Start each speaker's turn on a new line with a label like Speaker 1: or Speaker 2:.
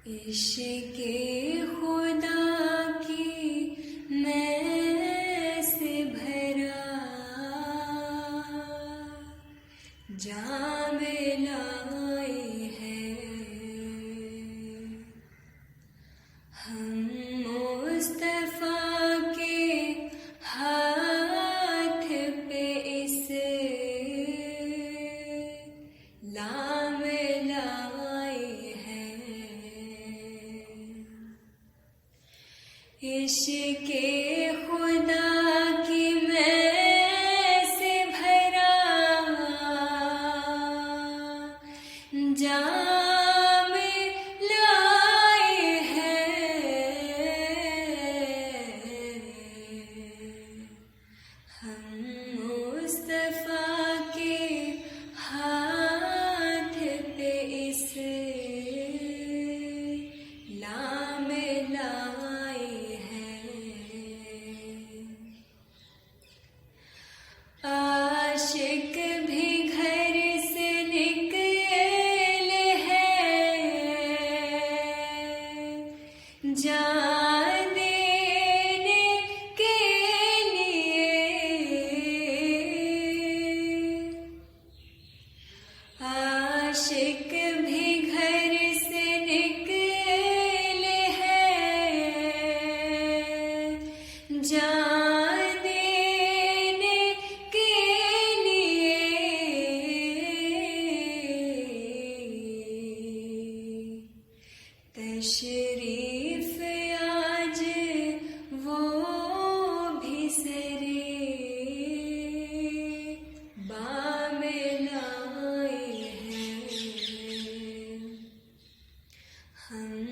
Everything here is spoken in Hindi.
Speaker 1: इश्क़े खुदा की मैं से भरा जाम लाए हैं हम मुस्तफ़ा के हाथ पे इसे लाम लाए हैं। इश्क़े खुदा की मैं से भरा जाम लाए हैं हम मुस्तफ़ा के हाथ पे इसे लाम लाए हैं। आशिक भी घर से निकले हैं जान देने के लिए। आशिक भी घर से निकले हैं जान देने के लिए। तशरीफ आज वो भी सरे बाम लाए हैं हम